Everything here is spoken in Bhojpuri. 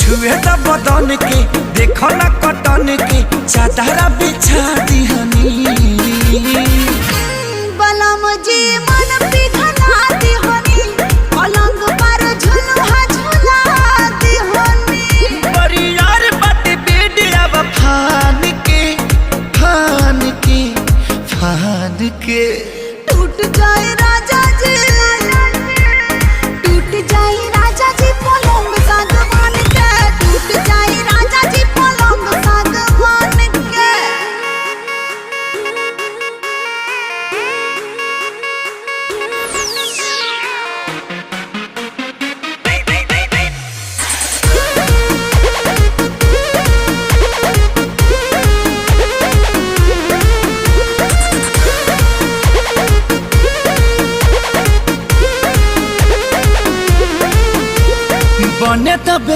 छुए त बदन के देखो ना कटन के चादरा बिछा दिहनी बलम जी मन पिघला दिहनी पलंग पर